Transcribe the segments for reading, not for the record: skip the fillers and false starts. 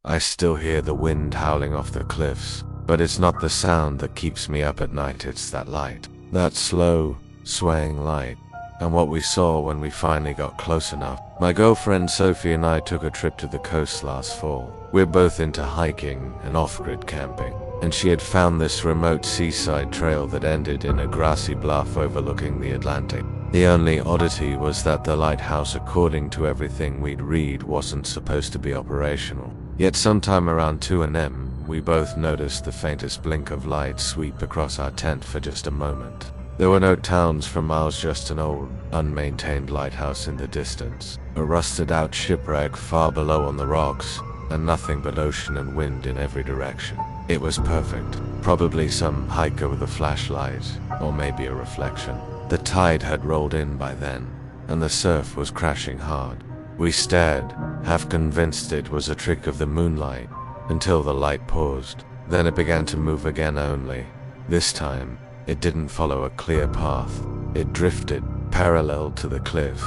I still hear the wind howling off the cliffs, but it's not the sound that keeps me up at night, it's that light. That slow, swaying light. And what we saw when we finally got close enough. My girlfriend Sophie and I took a trip to the coast last fall. We're both into hiking and off-grid camping, and she had found this remote seaside trail that ended in a grassy bluff overlooking the Atlantic. The only oddity was that the lighthouse, according to everything we'd read, wasn't supposed to be operational. Yet sometime around 2 a.m, we both noticed the faintest blink of light sweep across our tent for just a moment. There were no towns for miles, just an old, unmaintained lighthouse in the distance, a rusted-out shipwreck far below on the rocks, and nothing but ocean and wind in every direction. It was perfect. Probably some hiker with a flashlight, or maybe a reflection. The tide had rolled in by then, and the surf was crashing hard. We stared, half convinced it was a trick of the moonlight, until the light paused. Then it began to move again, only this time it didn't follow a clear path. It drifted parallel to the cliff.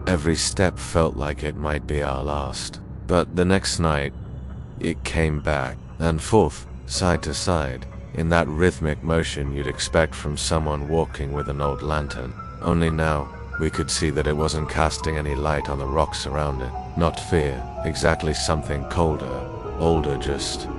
Every step felt like it might be our last. But the next night, it came back and forth, side to side, in that rhythmic motion you'd expect from someone walking with an old lantern. Only now, we could see that it wasn't casting any light on the rocks around it. Not fear, exactly something colder, older, just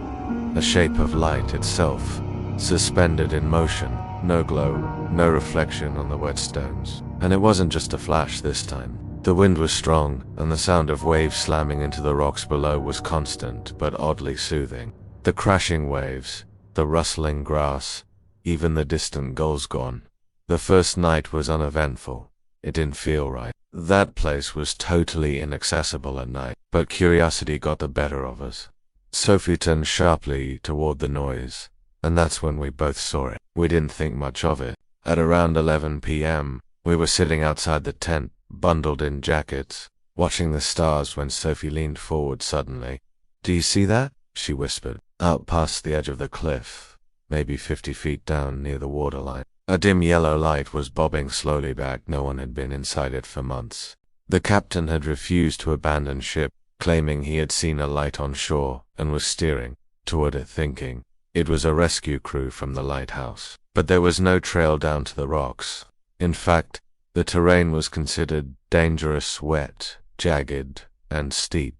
a shape of light itself, suspended in motion. No glow, no reflection on the wet stones. And it wasn't just a flash this time. The wind was strong, and the sound of waves slamming into the rocks below was constant, but oddly soothing. The crashing waves, the rustling grass, even the distant gulls gone. The first night was uneventful. It didn't feel right. That place was totally inaccessible at night, but curiosity got the better of us. Sophie turned sharply toward the noise, and that's when we both saw it. We didn't think much of it. At around 11 p.m, we were sitting outside the tent, bundled in jackets, watching the stars when Sophie leaned forward suddenly. "Do you see that?" she whispered. Out past the edge of the cliff, maybe 50 feet down near the waterline. A dim yellow light was bobbing slowly back. No one had been inside it for months. The captain had refused to abandon ship, claiming he had seen a light on shore and was steering toward it, thinking it was a rescue crew from the lighthouse. But there was no trail down to the rocks. In fact, the terrain was considered dangerous, wet, jagged, and steep.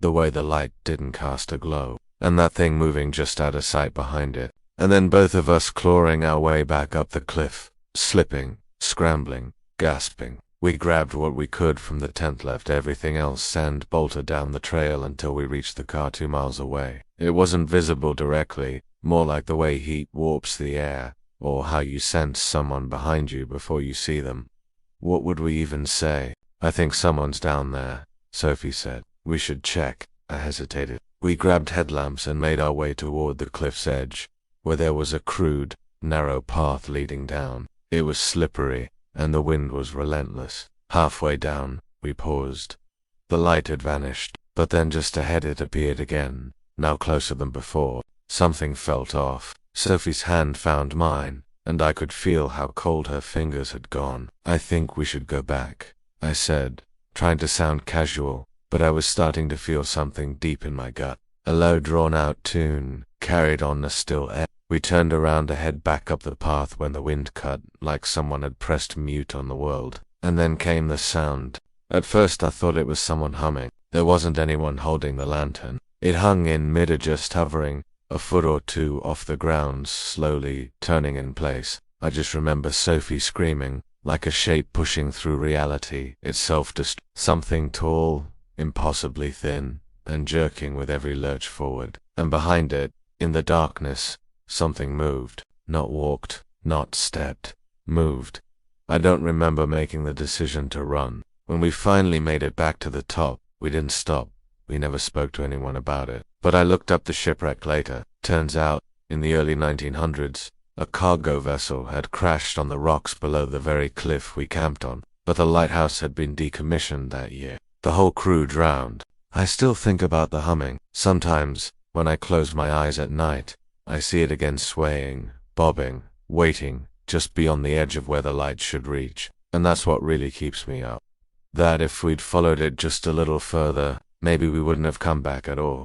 The way the light didn't cast a glow, and that thing moving just out of sight behind it. And then both of us clawing our way back up the cliff, slipping, scrambling, gasping. We grabbed what we could from the tent, left everything else, and bolted down the trail until we reached the car 2 miles away. It wasn't visible directly, more like the way heat warps the air, or how you sense someone behind you before you see them. What would we even say? "I think someone's down there," Sophie said. "We should check." I hesitated. We grabbed headlamps and made our way toward the cliff's edge, where there was a crude, narrow path leading down. It was slippery, and the wind was relentless. Halfway down, we paused. The light had vanished, but then just ahead it appeared again, now closer than before. Something felt off. Sophie's hand found mine, and I could feel how cold her fingers had gone. "I think we should go back," I said, trying to sound casual, but I was starting to feel something deep in my gut. A low, drawn-out tune carried on the still air. We turned around to head back up the path when the wind cut, like someone had pressed mute on the world. And then came the sound. At first I thought it was someone humming. There wasn't anyone holding the lantern. It hung in mid-air, just hovering, a foot or two off the ground, slowly turning in place. I just remember Sophie screaming, like a shape pushing through reality itself, just something tall, impossibly thin, and jerking with every lurch forward. And behind it, in the darkness, something moved. Not walked, not stepped. Moved. I don't remember making the decision to run. When we finally made it back to the top, we didn't stop. We never spoke to anyone about it. But I looked up the shipwreck later. Turns out, in the early 1900s, a cargo vessel had crashed on the rocks below the very cliff we camped on. But the lighthouse had been decommissioned that year. The whole crew drowned. I still think about the humming. Sometimes, when I close my eyes at night, I see it again, swaying, bobbing, waiting, just beyond the edge of where the light should reach. And that's what really keeps me up. That if we'd followed it just a little further, maybe we wouldn't have come back at all.